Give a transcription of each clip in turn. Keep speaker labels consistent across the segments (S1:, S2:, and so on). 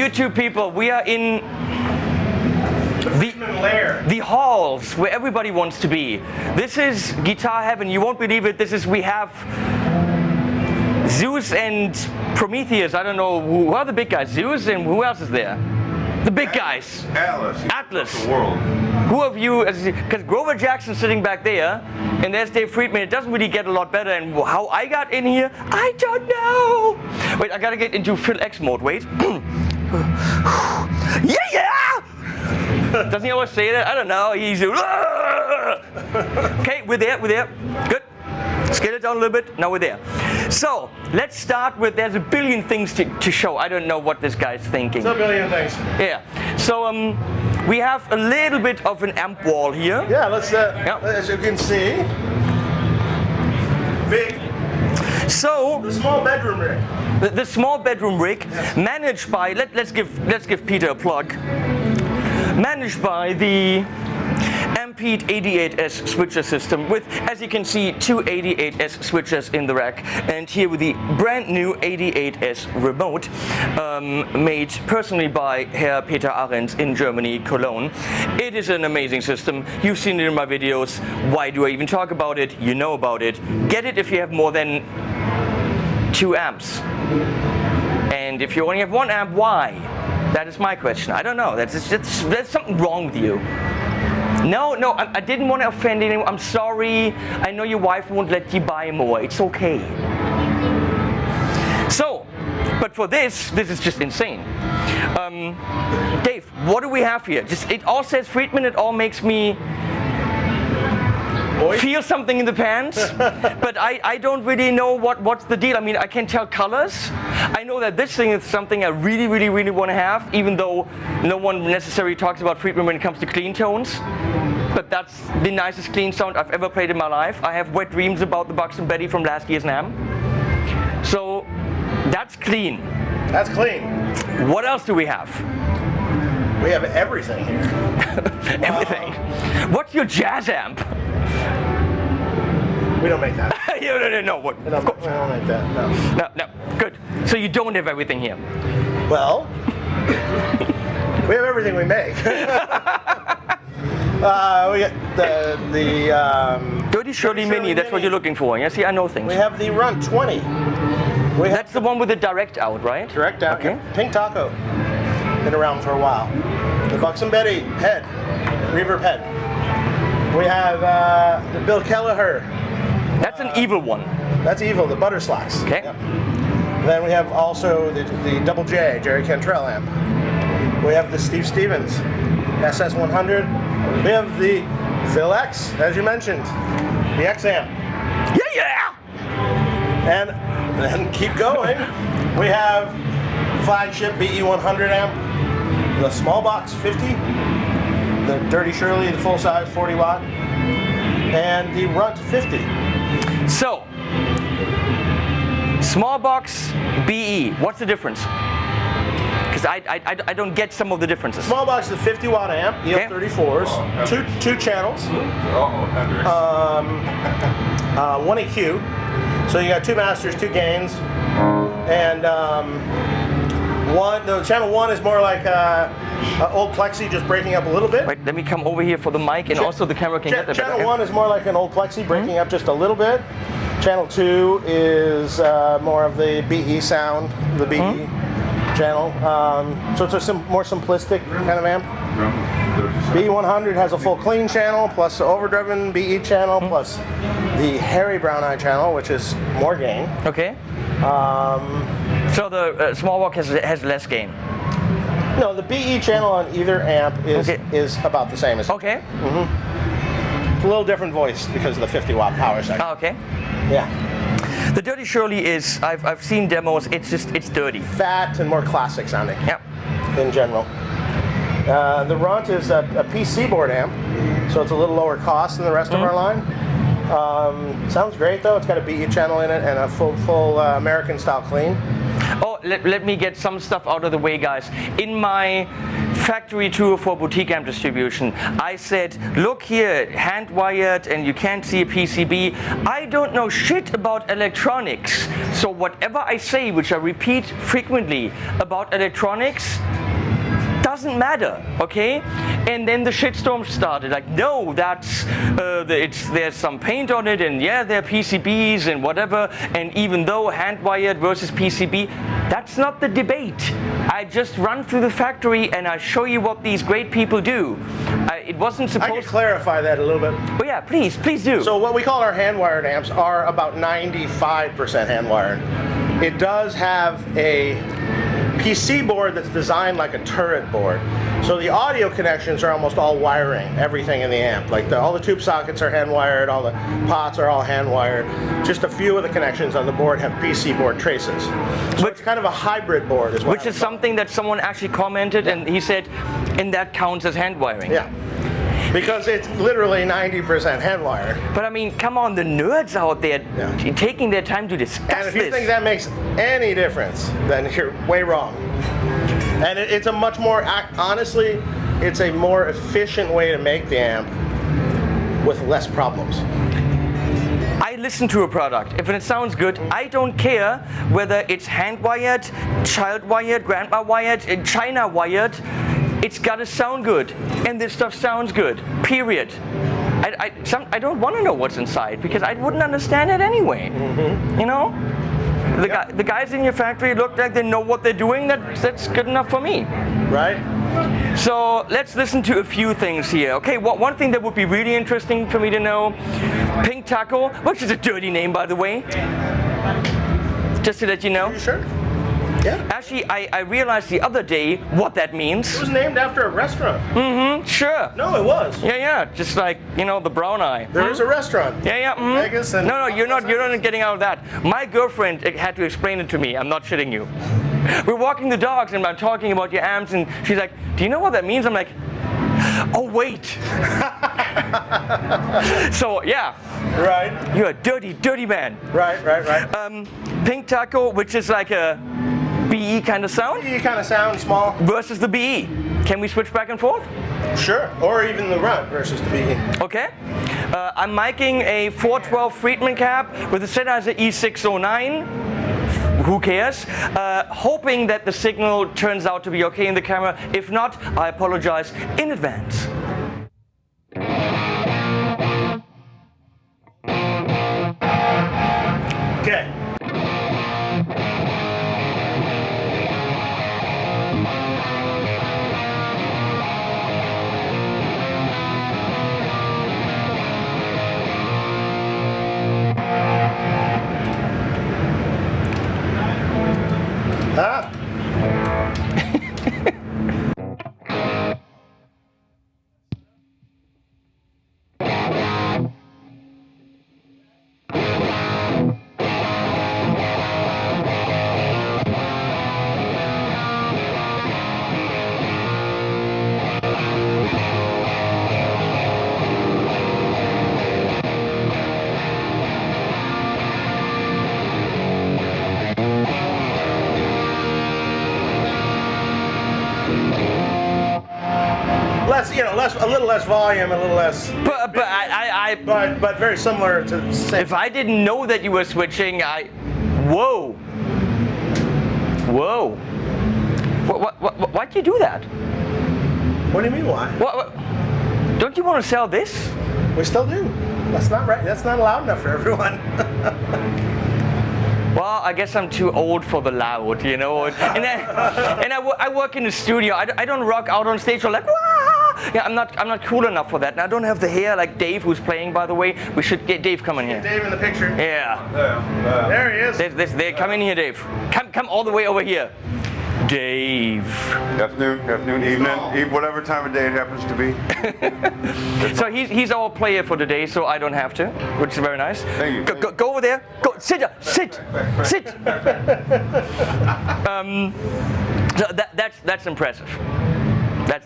S1: YouTube people, we are in the halls where everybody wants to be. This is guitar heaven. You won't believe it. We have Zeus and Prometheus. I don't know who are the big guys. Zeus and who else is there? The big guys. Atlas.
S2: The world.
S1: Who of you, because Grover Jackson's sitting back there, and there's Dave Friedman. It doesn't really get a lot better. And how I got in here, I don't know. Wait, I gotta get into Phil X mode. Wait. Yeah! Doesn't he always say that? I don't know. He's okay. We're there. Good. Scale it down a little bit. Now we're there. So let's start with. There's a billion things to show. I don't know what this guy's thinking.
S3: It's a billion things.
S1: Yeah. So we have a little bit of an amp wall here.
S3: Yeah. Let's. As you can see, big.
S1: So
S3: the small bedroom rig.
S1: The small bedroom rig, yes. Managed by. Let's give Peter a plug. Managed by the Ampede 88S switcher system with, as you can see, two 88S switchers in the rack, and here with the brand new 88S remote, made personally by Herr Peter Ahrens in Germany, Cologne. It is an amazing system. You've seen it in my videos. Why do I even talk about it? You know about it. Get it if you have more than 2 amps. And if you only have 1 amp, why? That is my question. I don't know. There's something wrong with you. No, I didn't want to offend anyone. I'm sorry. I know your wife won't let you buy more. It's okay. So, but for this is just insane. Dave, what do we have here? It all says Friedman. It all makes me feel something in the pants, but I don't really know what's the deal. I mean, I can tell colors. I know that this thing is something I really want to have, even though no one necessarily talks about Friedman when it comes to clean tones. But that's the nicest clean sound I've ever played in my life. I have wet dreams about the Buxton Betty from last year's NAMM. So that's clean.
S3: That's clean.
S1: What else do we have?
S3: We have everything here.
S1: Everything. What's your jazz amp?
S3: We don't make that.
S1: No. What?
S3: We don't make that.
S1: No. Good. So you don't have everything here.
S3: Well, we have everything we make. We get the
S1: Dirty Shirley Mini. That's what you're looking for. Yeah. See, I know things.
S3: We have the Runt 20.
S1: That's the one with the direct out, right?
S3: Direct out.
S1: Okay.
S3: Yeah. Pink Taco. Been around for a while. The Buxton Betty head, reverb head. We have the Bill Kelleher.
S1: That's an evil one.
S3: That's evil, the Butter Slacks.
S1: Okay.
S3: Yep. Then we have also the Double J, Jerry Cantrell amp. We have the Steve Stevens SS100. We have the Phil X, as you mentioned, the X amp.
S1: Yeah!
S3: And then keep going. We have flagship BE100 amp, the Small Box 50, the Dirty Shirley, the full size 40 watt, and the Runt 50.
S1: So, small box BE, what's the difference? Because I don't get some of the differences.
S3: Small box is a 50 watt amp, EL34s, two channels, one EQ, so you got 2 masters, 2 gains, and the channel 1 is more like old Plexi, just breaking up a little bit.
S1: Wait, let me come over here for the mic, and also the camera can get there.
S3: Channel 1 is more like an old Plexi, breaking up just a little bit. Channel 2 is more of the BE sound, the BE channel. So it's a more simplistic kind of amp. BE100 has a full clean channel, plus the overdriven BE channel, plus the hairy brown eye channel, which is more gain.
S1: Okay. So the small box has less gain.
S3: No, the BE channel on either amp is about the same as.
S1: Okay.
S3: It's a little different voice because of the 50 watt power section.
S1: Okay.
S3: Yeah.
S1: The Dirty Shirley is, I've seen demos, it's dirty.
S3: Fat and more classic sounding.
S1: Yep.
S3: In general. The Runt is a PC board amp, so it's a little lower cost than the rest of our line. Sounds great though. It's got a BE channel in it and a full American style clean.
S1: Oh, let me get some stuff out of the way, guys. In my factory tour for boutique amp distribution, I said, look here, hand wired, and you can't see a PCB. I don't know shit about electronics. So whatever I say, which I repeat frequently about electronics, doesn't matter, okay? And then the shitstorm started. Like, no, that's there's some paint on it, and yeah, there are PCBs and whatever. And even though hand wired versus PCB, that's not the debate. I just run through the factory and I show you what these great people do. It wasn't supposed.
S3: I can clarify that a little bit.
S1: Oh yeah, please do.
S3: So what we call our hand wired amps are about 95% hand wired. It does have a PC board that's designed like a turret board. So the audio connections are almost all wiring, everything in the amp. Like all the tube sockets are hand wired, all the pots are all hand wired. Just a few of the connections on the board have PC board traces. So it's kind of a hybrid board as well.
S1: Which is something that someone actually commented, and he said, and that counts as hand wiring.
S3: Yeah. Because it's literally 90% hand wired.
S1: But I mean, come on, the nerds out there taking their time to discuss
S3: this. And if you think that makes any difference, then you're way wrong. And it's a much more, honestly, it's a more efficient way to make the amp with less problems.
S1: I listen to a product. If it sounds good, I don't care whether it's hand wired, child wired, grandma wired, China wired. It's got to sound good, and this stuff sounds good, period. I don't want to know what's inside, because I wouldn't understand it anyway. You know? The guys in your factory look like they know what they're doing. That's good enough for me.
S3: Right.
S1: So let's listen to a few things here. Okay, one thing that would be really interesting for me to know, Pink Taco, which is a dirty name, by the way. Just to let you know.
S3: Are you sure? Yeah.
S1: Actually, I realized the other day what that means.
S3: It was named after a restaurant.
S1: Mm-hmm, sure.
S3: No, it was.
S1: Yeah, just like, the Brown Eye.
S3: There is a restaurant.
S1: Yeah.
S3: Vegas and
S1: No, you're not getting out of that. My girlfriend had to explain it to me. I'm not shitting you. We're walking the dogs and I'm talking about your amps, and she's like, do you know what that means? I'm like, oh, wait. So, yeah.
S3: Right.
S1: You're a dirty man.
S3: Right.
S1: Pink Taco, which is like a BE kind of sound.
S3: BE kind of sound, small.
S1: Versus the BE. Can we switch back and forth?
S3: Sure. Or even the Runt versus the BE.
S1: Okay. I'm miking a 412 Friedman cab with a Sennheiser E609. Who cares? Hoping that the signal turns out to be okay in the camera. If not, I apologize in advance.
S3: Okay. A little less volume, a little less. But very similar to.
S1: If I didn't know that you were switching, whoa. Why'd you do that?
S3: What do you mean why?
S1: What? Don't you want to sell this?
S3: We still do. That's not right. That's not loud enough for everyone.
S1: Well, I guess I'm too old for the loud, And I work in the studio. I don't rock out on stage or like, wah! Yeah, I'm not cool enough for that. And I don't have the hair like Dave, who's playing, by the way. We should get Dave coming here.
S3: Get Dave in the picture.
S1: Yeah.
S3: There he is.
S1: Come in here, Dave. Come all the way over here. Dave.
S2: Afternoon, evening, whatever time of day it happens to be.
S1: So he's our player for today, so I don't have to, which is very nice.
S2: Thank you.
S1: Go over there. Go sit. So that's impressive.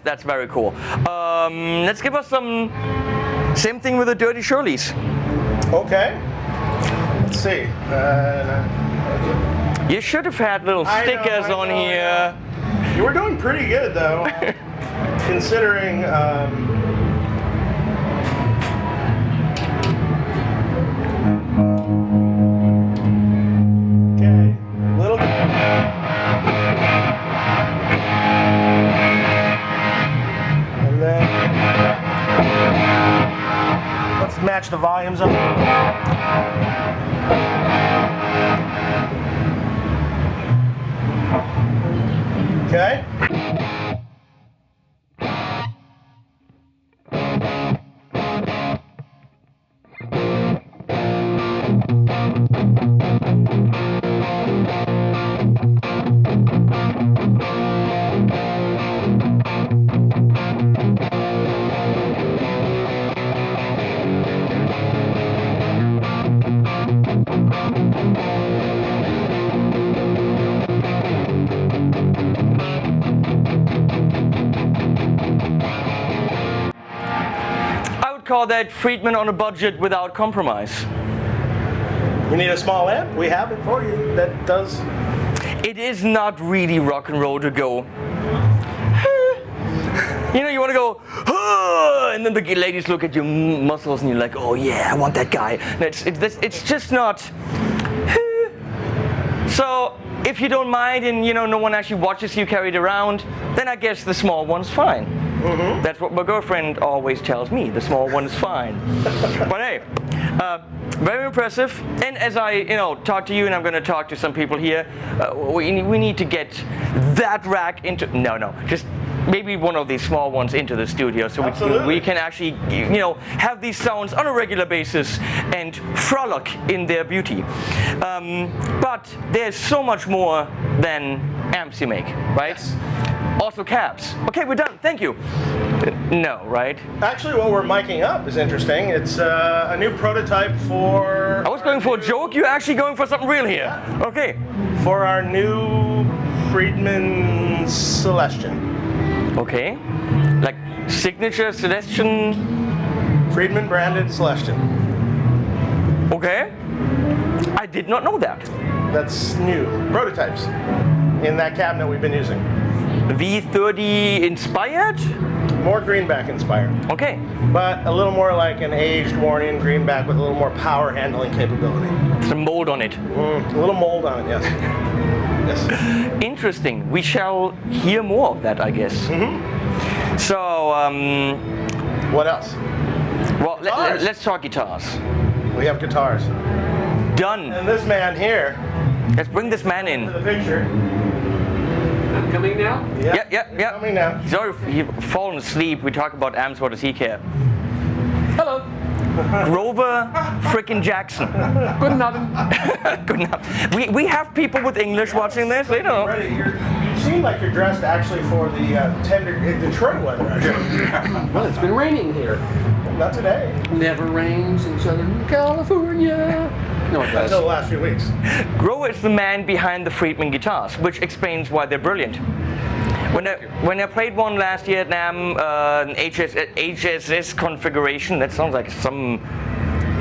S1: That's very cool. Let's give us same thing with the Dirty Shirleys.
S3: Okay. Let's see.
S1: You should have had little stickers on here.
S3: Yeah. You were doing pretty good though, considering. Okay, little. And then let's match the volumes up. Okay.
S1: Call that Friedman on a budget without compromise.
S3: You need a small amp? We have it for you. That does.
S1: It is not really rock and roll to go. You know, you want to go, and then the ladies look at your muscles and you're like, oh yeah, I want that guy. And it's just not. So if you don't mind and you know no one actually watches you carry it around, then I guess the small one's fine. Mm-hmm. That's what my girlfriend always tells me. The small one is fine. But hey, very impressive. And as I, talk to you, and I'm going to talk to some people here, we need to get that rack into. No, just maybe one of these small ones into the studio, so we can actually, have these sounds on a regular basis and frolic in their beauty. But there's so much more than amps you make, right?
S3: Yes.
S1: Also cabs. Okay, we're done. Thank you. No, right?
S3: Actually, what we're miking up is interesting. It's a new prototype for.
S1: I was going for a joke. You're actually going for something real here.
S3: Yeah.
S1: Okay.
S3: For our new Friedman Celestion.
S1: Okay. Like signature Celestion.
S3: Friedman branded Celestion.
S1: Okay. I did not know that.
S3: That's new prototypes in that cabinet we've been using.
S1: V30 inspired?
S3: More greenback inspired.
S1: Okay.
S3: But a little more like an aged, worn-in greenback with a little more power handling capability.
S1: Some mold on it.
S3: A little mold on it, yes. Yes.
S1: Interesting. We shall hear more of that, I guess. Mm-hmm. So,
S3: what else?
S1: Well, let's talk guitars.
S3: We have guitars.
S1: Done.
S3: And this man here.
S1: Let's bring this man in.
S3: To the picture.
S4: I'm coming now?
S1: Yeah.
S3: Coming now.
S1: Sorry, he's fallen asleep. We talk about amps. What does he care?
S4: Hello.
S1: Grover frickin' Jackson.
S4: Good enough.
S1: Good enough. We have people with English watching this. They don't know.
S3: You seem like you're dressed actually for the tender Detroit weather. Actually.
S4: Well, it's been raining here.
S3: Not today.
S4: Never rains in Southern California. No, it does.
S3: Until the last few weeks.
S1: Grover is the man behind the Friedman guitars, which explains why they're brilliant. When I played one last year at NAMM, an HSS configuration, that sounds like some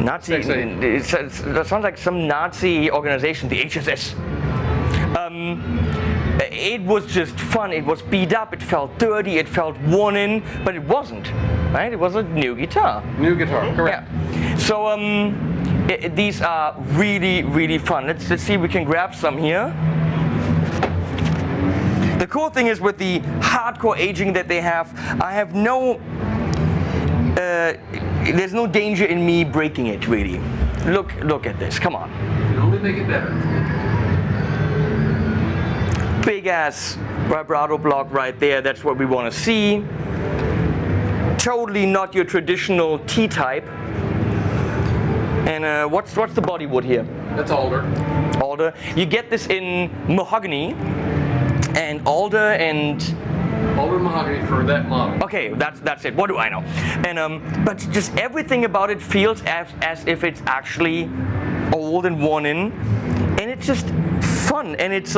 S1: Nazi. That sounds like some Nazi organization, the HSS. It was just fun. It was beat up. It felt dirty. It felt worn in, but it wasn't. Right? It was a new guitar.
S4: New guitar, correct.
S1: Yeah. So these are really, really fun. Let's see if we can grab some here. The cool thing is with the hardcore aging that they have, I have there's no danger in me breaking it, really. Look at this, come on.
S4: You can only make it better.
S1: Big ass vibrato block right there, that's what we want to see. Totally not your traditional T-type. And what's the body wood here?
S4: That's alder.
S1: Alder. You get this in mahogany and alder and
S4: Alder mahogany for that model.
S1: okay, that's it. What do I know? And but just everything about it feels as if it's actually old and worn in, and it's just fun. And it's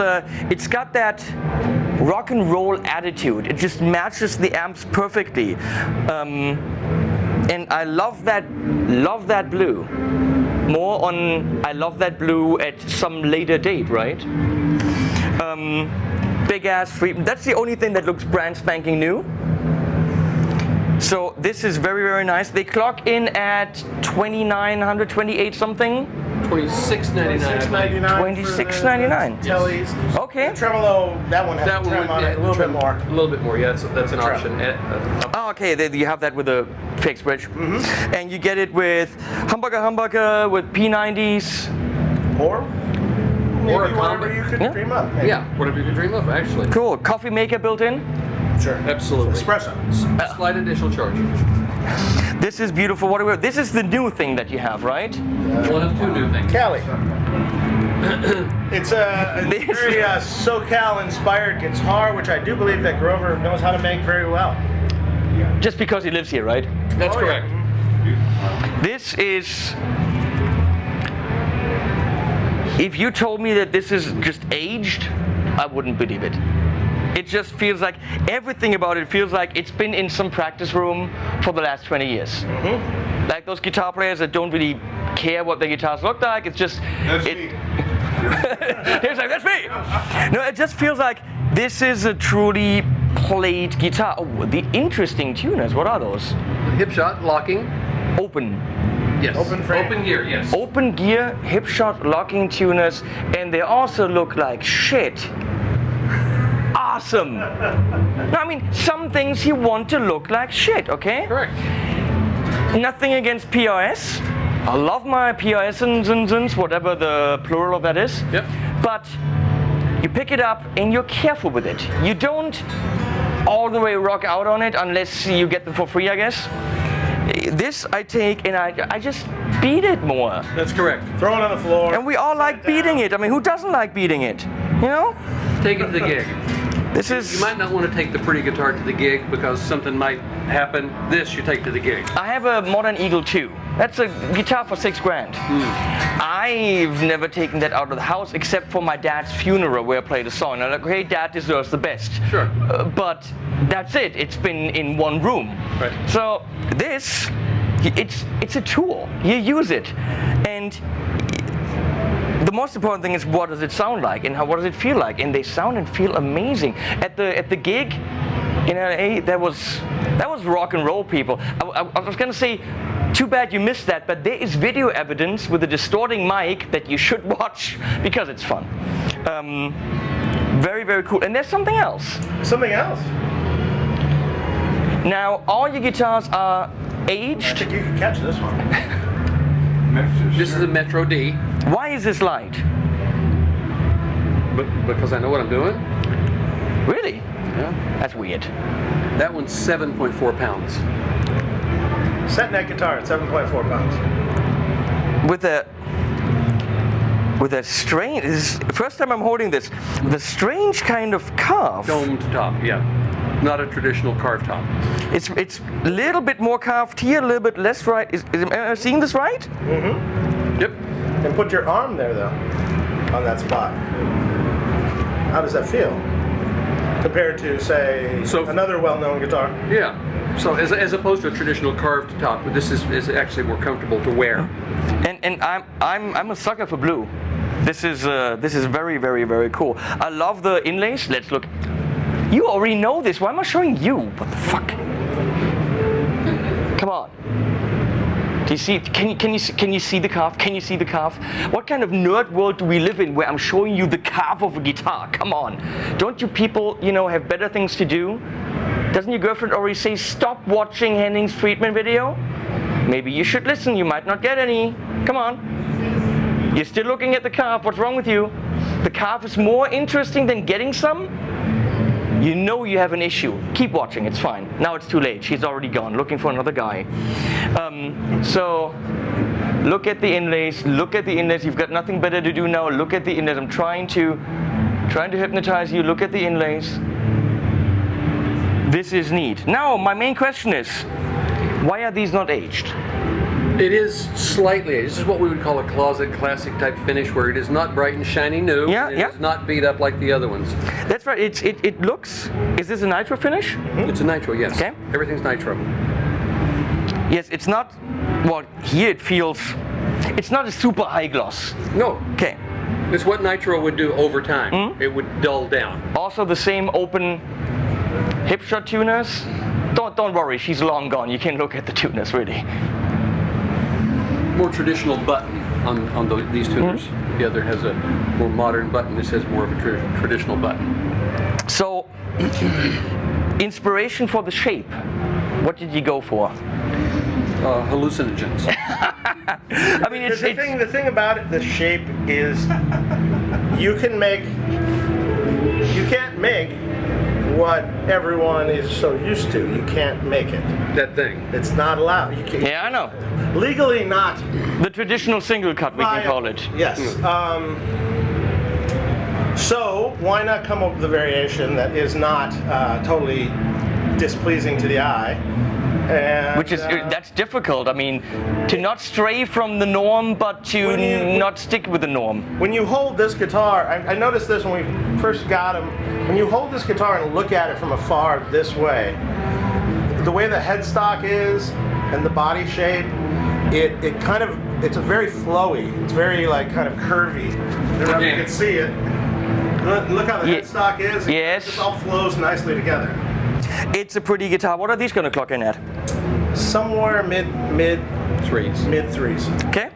S1: got that rock and roll attitude. It just matches the amps perfectly. And I love that blue. more on I love that blue at some later date, right? Big ass Friedman. That's the only thing that looks brand spanking new. So this is very, very nice. They clock in at 2,900, 28 something.
S4: $26.99.
S1: $26.99.
S3: Tellies.
S1: Okay.
S3: The tremolo, that one has a trem on it, a little bit more.
S4: A little bit more, yeah, that's an option.
S1: Oh, okay, you have that with a fixed bridge. And you get it with humbucker with P90s.
S3: Or maybe
S4: Or a
S3: whatever
S4: combi.
S3: you could
S1: Yeah.
S3: dream up. Maybe.
S4: Yeah, whatever you can dream of, actually.
S1: Cool. Coffee maker built in.
S3: Sure.
S4: Absolutely.
S3: Espresso.
S4: Slight additional charge.
S1: This is beautiful. This is the new thing that you have, right?
S4: One of two new things.
S3: Cali. It's a
S1: This-
S3: very SoCal-inspired guitar, which I do believe that Grover knows how to make very well.
S1: Just because he lives here, right?
S4: That's
S3: Oh, yeah.
S4: correct.
S1: This is. If you told me that this is just aged, I wouldn't believe it. It just feels like everything about it feels like it's been in some practice room for the last 20 years. Like those guitar players that don't really care what their guitars look like. It's just.
S2: That's
S1: it,
S2: me.
S1: He's like, that's me. No, it just feels like this is a truly played guitar. Oh, the interesting tuners. What are those?
S4: Hip shot, locking.
S1: Open.
S4: Yes.
S3: Open frame.
S4: Open gear, yes.
S1: Open gear, hip shot locking tuners, and they also look like shit. Awesome. No, I mean, some things you want to look like shit, okay?
S4: Correct.
S1: Nothing against PRS. I love my PRS, whatever the plural of that is.
S4: Yep.
S1: But you pick it up and you're careful with it. You don't all the way rock out on it unless you get them for free, I guess. This I take and I just beat it more.
S4: That's correct.
S3: Throw it on the floor.
S1: And we all like beating it. I mean, who doesn't like beating it? You know?
S4: Take it to the gig.
S1: This is.
S4: You might not want to take the pretty guitar to the gig because something might happen. This you take to the gig.
S1: I have a Modern Eagle 2. That's a guitar for $6,000. I've never taken that out of the house except for my dad's funeral where I played a song. I'm like, okay, Dad deserves the best.
S4: Sure.
S1: But that's it. It's been in one room.
S4: Right.
S1: So this, it's a tool. You use it, and the most important thing is what does it sound like and what does it feel like? And they sound and feel amazing. At the gig in LA, that was rock and roll, people. I was gonna say, too bad you missed that, but there is video evidence with a distorting mic that you should watch because it's fun. Very, very cool. And there's something else.
S3: Something else.
S1: Now, all your guitars are
S3: I
S1: aged.
S3: think you can catch this one.
S4: This is a Metro D,
S1: Why is this light?
S4: but because I know what I'm doing.
S1: Really?
S4: Yeah.
S1: That's weird.
S4: That one's 7.4 pounds.
S3: Set neck guitar at 7.4 pounds.
S1: With a strange, this is the first time I'm holding this, with a strange kind of carve.
S4: Domed top, yeah. Not a traditional carved top.
S1: It's a little bit more carved here, a little bit less right. Am I seeing this right?
S4: Yep.
S3: And put your arm there, though, on that spot. How does that feel? Compared to, say,
S4: So-
S3: another well-known guitar.
S4: Yeah. So as opposed to a traditional carved top, this is actually more comfortable to wear.
S1: And I'm a sucker for blue. This is very, very, very cool. I love the inlays. Let's look. You already know this. Why am I showing you? What the fuck? Come on. Do you see? Can you see the carve? Can you see the carve? What kind of nerd world do we live in where I'm showing you the carve of a guitar? Come on. Don't you people, have better things to do? Doesn't your girlfriend already say stop watching Henning's Friedman video? Maybe you should listen. You might not get any. Come on. You're still looking at the carve. What's wrong with you? The carve is more interesting than getting some. You know you have an issue. Keep watching, it's fine. Now it's too late. She's already gone, looking for another guy. So, look at the inlays. Look at the inlays. You've got nothing better to do now. Look at the inlays. I'm trying to hypnotize you. Look at the inlays. This is neat. Now, my main question is, why are these not aged?
S4: It is slightly. This is what we would call a closet classic type finish, where it is not bright and shiny new.
S1: Yeah,
S4: and
S1: yeah.
S4: It is not beat up like the other ones.
S1: That's right. It looks. Is this a nitro finish?
S4: It's a nitro, yes.
S1: Okay.
S4: Everything's nitro.
S1: Yes. It's not. Well, here it feels It's not a super high gloss.
S4: No,
S1: Okay.
S4: it's what nitro would do over time. It would dull down.
S1: Also the same open hip shot tuners. Don't worry, she's long gone. You can look at the tuners really.
S4: More traditional button on these tuners. The other has a more modern button. This has more of a traditional button.
S1: So, inspiration for the shape. What did you go for?
S4: Hallucinogens.
S1: I mean,
S3: The thing about it, the shape is you can't make what everyone is so used to. You can't make it.
S4: That thing.
S3: It's not allowed. You can't,
S1: yeah, I know.
S3: legally not.
S1: The traditional single cut, we can call it.
S3: Yes. So why not come up with a variation that is not totally displeasing to the eye? And,
S1: Which is that's difficult. I mean, to not stray from the norm, but to not stick with the norm.
S3: when you hold this guitar, I noticed this when we first got them. When you hold this guitar and look at it from afar this way, the way the headstock is and the body shape, it kind of, it's a very flowy. It's very like kind of curvy. I don't know if you can see it. Look how the headstock is.
S1: Yes.
S3: It all flows nicely together.
S1: It's a pretty guitar. What are these going to clock in at?
S3: Somewhere mid
S4: Threes.
S3: mid threes.
S1: Okay.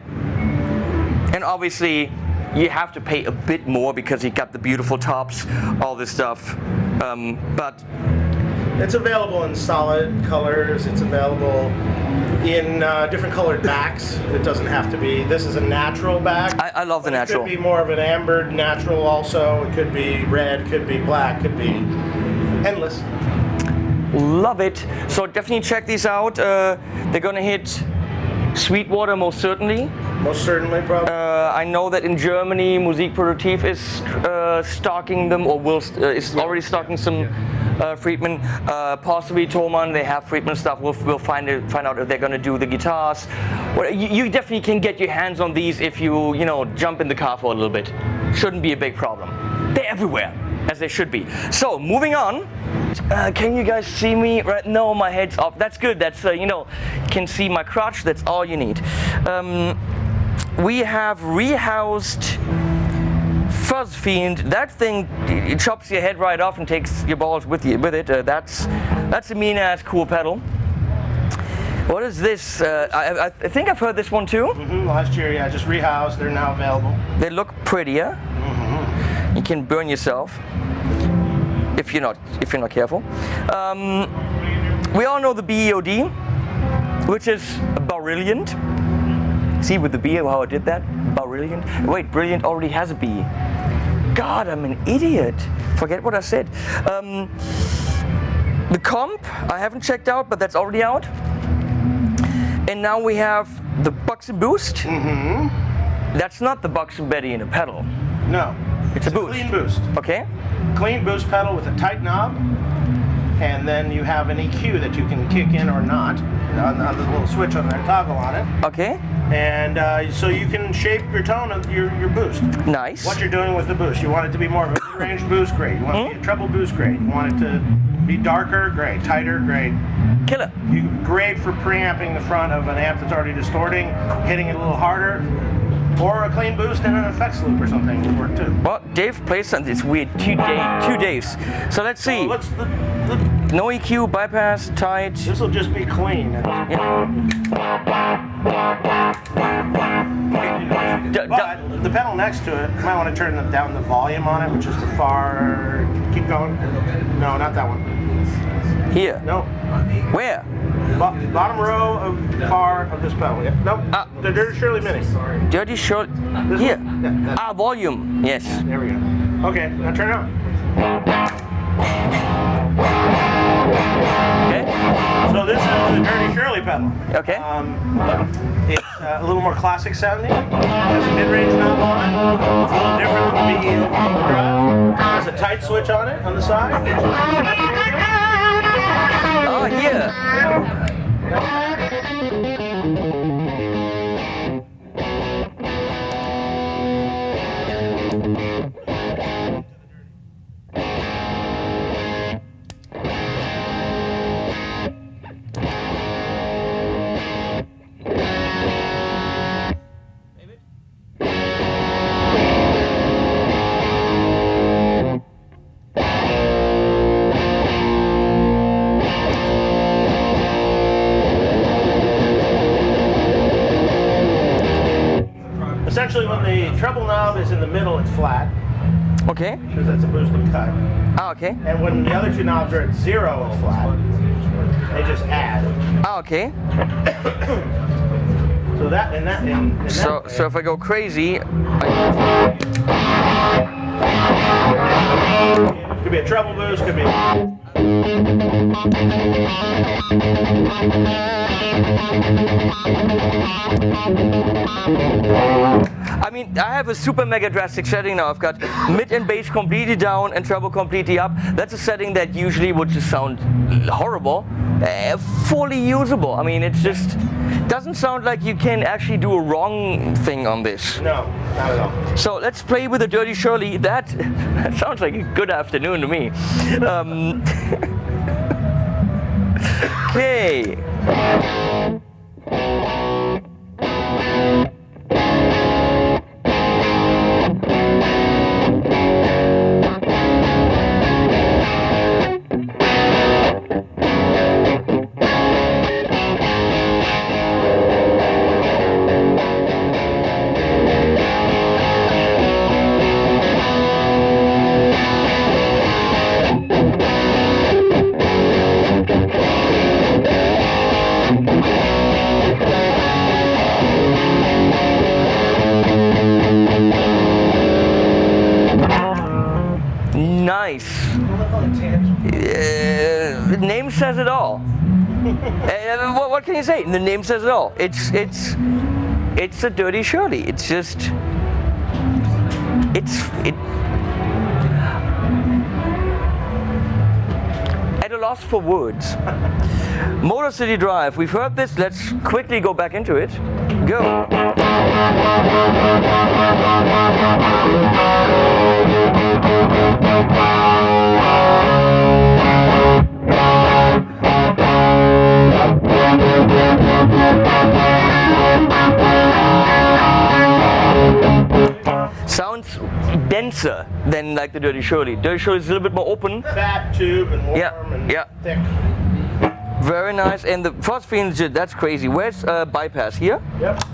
S1: And obviously, you have to pay a bit more because you got the beautiful tops, all this stuff. But
S3: It's available in solid colors. It's available in different colored backs. It doesn't have to be. This is a natural back.
S1: I love the natural.
S3: It could be more of an ambered natural also. It could be red, could be black, could be endless.
S1: Love it. So definitely check these out. They're gonna hit Sweetwater most certainly.
S3: Most certainly, probably.
S1: I know that in Germany, Musikproduktiv is stocking them, or is already stocking some Friedman. Possibly Thomann, they have Friedman stuff. We'll find out if they're gonna do the guitars. Well, you definitely can get your hands on these if you jump in the car for a little bit. Shouldn't be a big problem. They're everywhere, as they should be. So moving on. Can you guys see me? Right? No, my head's up. That's good. That's you can see my crotch. That's all you need. We have rehoused Fuzz Fiend. That thing it chops your head right off and takes your balls with it. That's a mean ass cool pedal. What is this? I think I've heard this one too.
S3: Last year, yeah, just rehoused. They're now available.
S1: They look prettier. You can burn yourself if you're not careful. We all know the BEOD, which is brilliant. See with the B how I did that? Brilliant. Wait, brilliant already has a B. God, I'm an idiot. Forget what I said. The comp I haven't checked out, but that's already out. And now we have the Buxom Boost. That's not the Buxom Betty in a pedal.
S3: No.
S1: It's a boost.
S3: Clean boost.
S1: Okay.
S3: Clean boost pedal with a tight knob, and then you have an EQ that you can kick in or not on the little switch on that toggle on it.
S1: Okay.
S3: And so you can shape your tone of your boost.
S1: Nice.
S3: What you're doing with the boost. You want it to be more of a mid-range boost, great. You want it to be a treble boost, great. You want it to be darker, great. Tighter, great.
S1: Killer.
S3: Great for preamping the front of an amp that's already distorting, hitting it a little harder. Or a clean boost and an effects loop or something would work too.
S1: Well, Dave plays something. It's weird. 2 days. So let's see. No EQ, bypass, tight.
S3: This will just be clean. But the pedal next to it, you might want to turn down the volume on it, which is the far. Keep going. No, not that one.
S1: Here.
S3: No.
S1: Where?
S3: Bottom row of far of this pedal. Yeah. Nope. The Dirty Shirley Mini.
S1: Dirty Shirley.
S3: This
S1: Here.
S3: one? Yeah,
S1: Volume. Yes.
S3: there we go. Okay, now turn it on.
S1: Okay.
S3: So this is the Dirty Shirley pedal.
S1: Okay.
S3: It's a little more classic sounding. It has a mid-range knob on it. It's a little different than the BE. It has a tight switch on it on the side.
S1: Oh, here.
S3: flat,
S1: Okay.
S3: because that's a boost and cut.
S1: Ah, okay.
S3: And when the other two knobs are at 0 and flat, they just add.
S1: Ah, okay.
S3: So that and that and
S1: So if I go crazy,
S3: could be a treble boost, could be.
S1: I mean, I have a super mega drastic setting now. I've got mid and bass completely down and treble completely up. That's a setting that usually would just sound horrible. Fully usable. I mean, it just doesn't sound like you can actually do a wrong thing on this.
S3: No, not at all.
S1: So let's play with the Dirty Shirley. That sounds like a good afternoon to me. Okay. Nice. The name says it all. What can you say? The name says it all. It's a Dirty Shirley. It's just at a loss for words. Motor City Drive. We've heard this. Let's quickly go back into it. Go. Sounds denser than like the Dirty Shirley. Dirty Shirley is a little bit more open.
S3: Fat tube and warm and thick.
S1: Very nice. And the phosphine, that's crazy. Where's bypass? Here?
S3: Yep.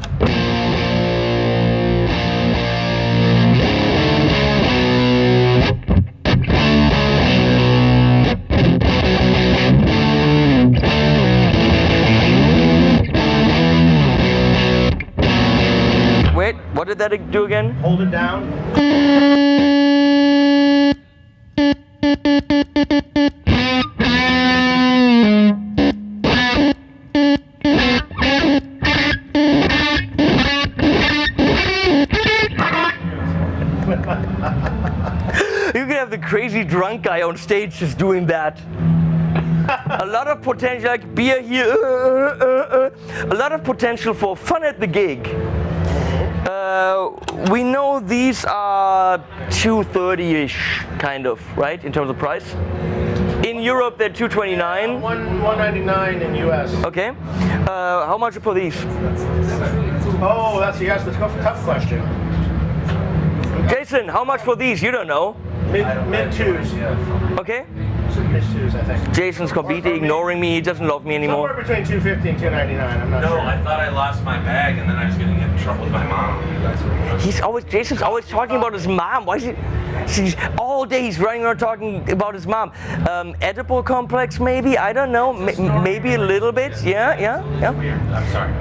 S1: Wait, what did that do again?
S3: Hold it down.
S1: You could have the crazy drunk guy on stage just doing that. A lot of potential, like beer here, a lot of potential for fun at the gig. We know these are 230-ish, kind of, right, in terms of price. In Europe, they're 229.
S3: $199 in US.
S1: Okay. How much for these?
S3: Oh, that's a tough question.
S1: Jason, how much for these? You don't know.
S3: Mid twos.
S1: Okay.
S3: Mid twos, I think.
S1: Jason's completely ignoring me. He doesn't love me anymore.
S3: Somewhere between $250 and $299. I'm not
S5: No,
S3: sure.
S5: I thought I lost my bag and then I was going to get in trouble with my mom. You guys were
S1: Jason's always talking about his mom. Why is he? All day he's running around talking about his mom. Edible complex, maybe? I don't know. Maybe a little bit. Yeah.
S5: weird. I'm sorry.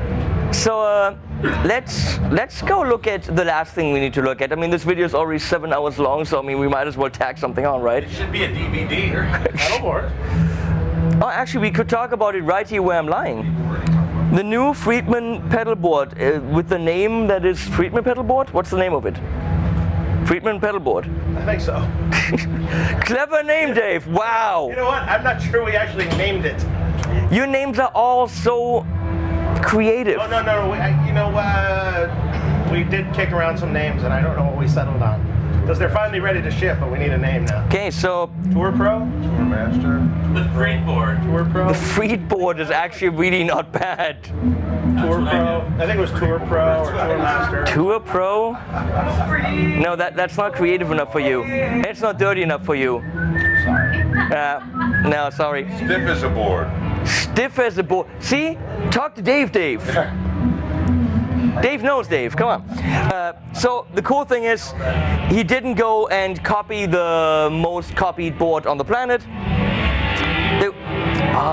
S1: So let's go look at the last thing we need to look at. I mean, this video is already 7 hours long, so I mean, we might as well tack something on, right?
S5: It should be a DVD.
S3: That'll work.
S1: Oh, actually, we could talk about it right here where I'm lying. The new Friedman pedal board with the name that is Friedman pedal board. What's the name of it? Friedman pedal board.
S3: I think so.
S1: Clever name, Dave. Wow.
S3: You know what? I'm not sure we actually named it.
S1: Your names are all so creative.
S3: Oh, no. We did kick around some names, and I don't know what we settled on. Because they're finally ready to ship, but we need a name now.
S1: Okay, so
S3: Tour Pro?
S2: Tour Master.
S5: The Freed board.
S3: Tour Pro?
S1: the Fried board is actually really not bad.
S3: Tour Pro? I think it was Tour Pro or Tour Master.
S1: Tour Pro? No, that's not creative enough for you. It's not dirty enough for you.
S3: Sorry.
S1: No, sorry.
S2: Stiff as a board.
S1: Stiff as a board. See? Talk to Dave. Dave knows Dave, come on. So the cool thing is, he didn't go and copy the most copied board on the planet.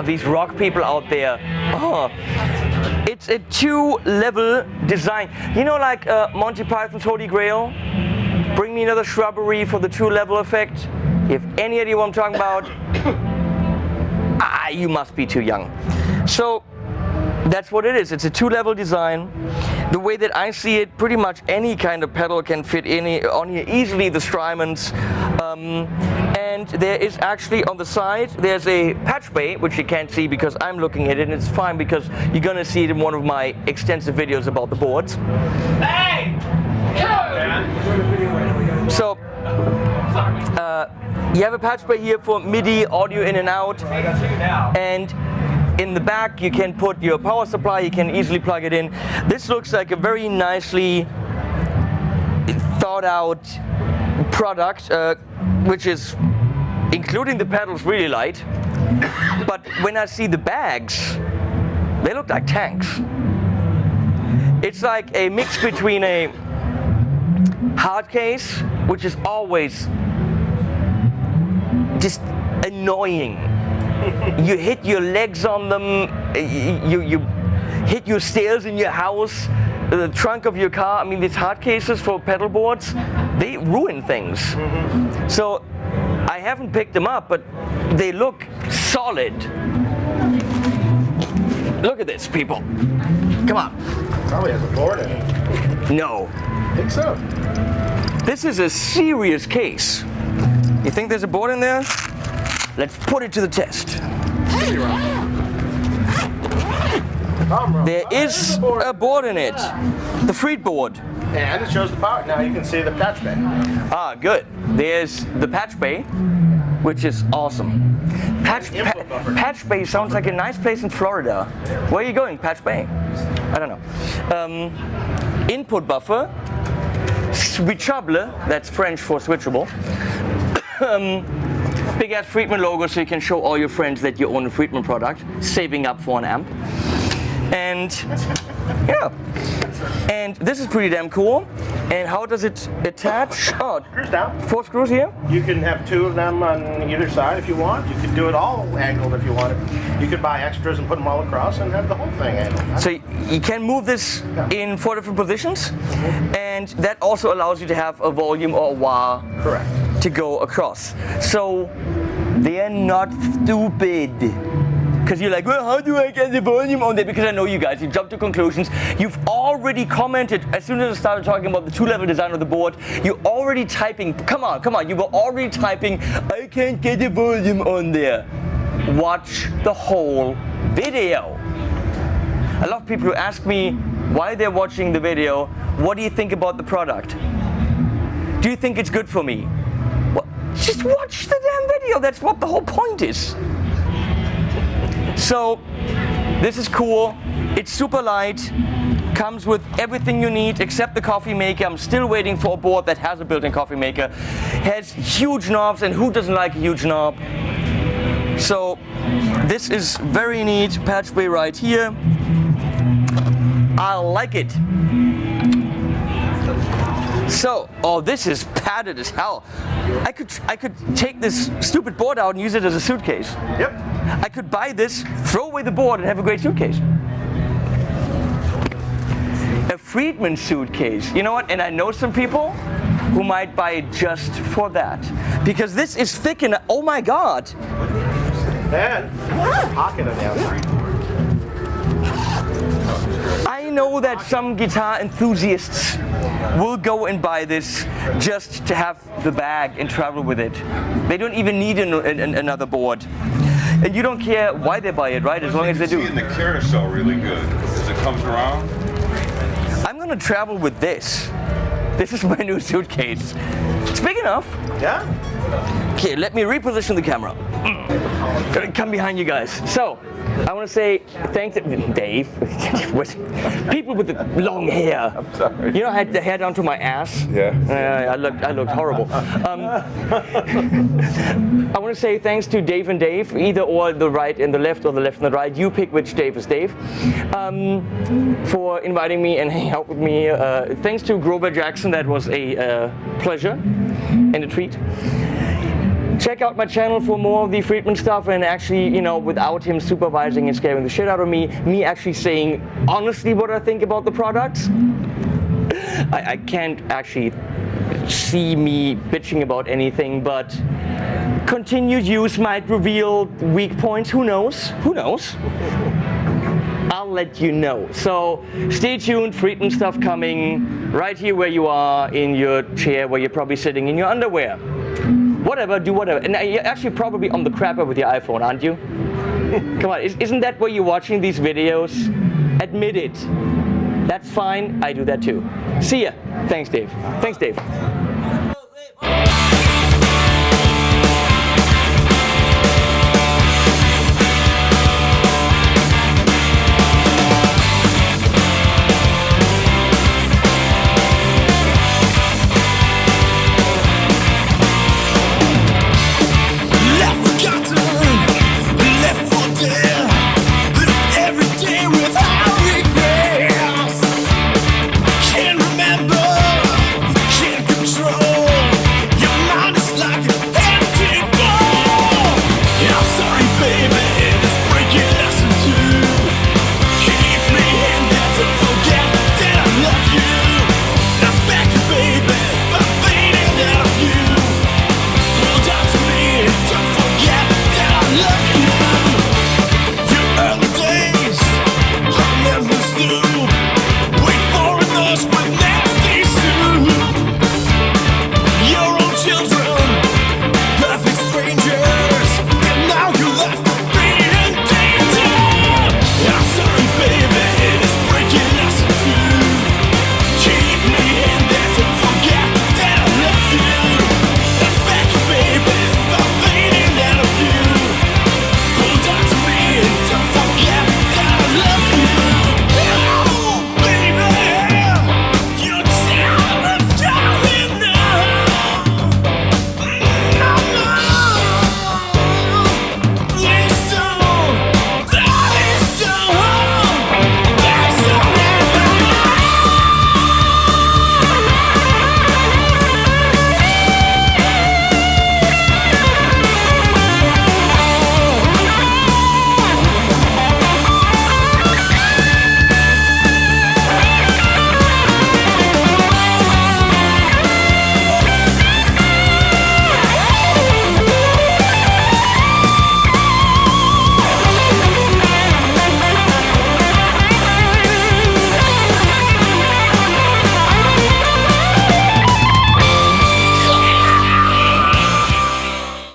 S1: These rock people out there. It's a 2-level design. You know, like Monty Python's Holy Grail? Bring me another shrubbery for the 2-level effect. If any idea what I'm talking about, you must be too young. So that's what it is. It's a 2-level design. The way that I see it, pretty much any kind of pedal can fit on here easily, the Strymons. And there is actually on the side, there's a patch bay, which you can't see because I'm looking at it, and it's fine because you're gonna see it in one of my extensive videos about the boards.
S5: Hey!
S1: So, you have a patch bay here for MIDI, audio in and out, and in the back you can put your power supply, you can easily plug it in. This looks like a very nicely thought out product, which is, including the pedals, really light. But when I see the bags, they look like tanks. It's like a mix between a hard case, which is always just annoying. You hit your legs on them, you hit your stairs in your house, the trunk of your car. I mean, these hard cases for pedal boards, they ruin things. So I haven't picked them up, but they look solid. Look at this, people. Come on.
S3: Probably has a board in it.
S1: No.
S3: I think so.
S1: This is a serious case. You think there's a board in there? Let's put it to the test. There is a board in it. The Fried board.
S3: And it shows the power. Now you can see the patch bay.
S1: Good. There's the patch bay, which is awesome. Patch Bay sounds like a nice place in Florida. Where are you going, Patch Bay? I don't know. Input buffer. Switchable, that's French for switchable. Big ass Friedman logo, so you can show all your friends that you own a Friedman product, saving up for an amp. And yeah, and this is pretty damn cool. And how does it attach? Oh,
S3: Screws down.
S1: 4 screws here.
S3: You can have 2 of them on either side if you want. You can do it all angled if you wanted. You could buy extras and put them all across and have the whole thing angled.
S1: So you can move this in 4 different positions, and that also allows you to have a volume or a wah
S3: Correct.
S1: to go across. So they're not stupid. Because you're like, well, how do I get the volume on there? Because I know you guys, you jump to conclusions. You've already commented, as soon as I started talking about the 2-level design of the board, you're already typing, come on, you were already typing, I can't get the volume on there. Watch the whole video. A lot of people who ask me while they're watching the video, what do you think about the product? Do you think it's good for me? Well, just watch the damn video, that's what the whole point is. So, this is cool, it's super light, comes with everything you need except the coffee maker. I'm still waiting for a board that has a built-in coffee maker. Has huge knobs, and who doesn't like a huge knob? So, this is very neat, patch bay right here. I like it. So, this is padded as hell. I could take this stupid board out and use it as a suitcase.
S3: Yep.
S1: I could buy this, throw away the board, and have a great suitcase. A Friedman suitcase. You know what? And I know some people who might buy it just for that. Because this is thick enough. Oh my God.
S3: And there's a pocket on the outside.
S1: I know that some guitar enthusiasts will go and buy this just to have the bag and travel with it. They don't even need another board. And you don't care why they buy it, right? As long as they do.
S2: You can see in the carousel really good as it comes around.
S1: I'm gonna travel with this. This is my new suitcase. It's big enough.
S3: Yeah?
S1: Okay, let me reposition the camera. Gonna come behind you guys. So, I want to say thanks to Dave. People with the long hair.
S2: I'm sorry.
S1: You know, I had the hair down to my ass.
S2: Yeah.
S1: I looked horrible. I want to say thanks to Dave and Dave, either or the right and the left or the left and the right. You pick which Dave is Dave. For inviting me and hanging out with me. Thanks to Grover Jackson. That was a pleasure and a treat. Check out my channel for more of the Friedman stuff, and actually, you know, without him supervising and scaring the shit out of me actually saying honestly what I think about the products. I can't actually see me bitching about anything, but continued use might reveal weak points. Who knows? Who knows? I'll let you know. So stay tuned, Friedman stuff coming right here where you are in your chair, where you're probably sitting in your underwear. Whatever, do whatever. And you're actually probably on the crapper with your iPhone, aren't you? Come on, isn't that where you're watching these videos? Admit it. That's fine, I do that too. See ya. Thanks, Dave. Thanks, Dave.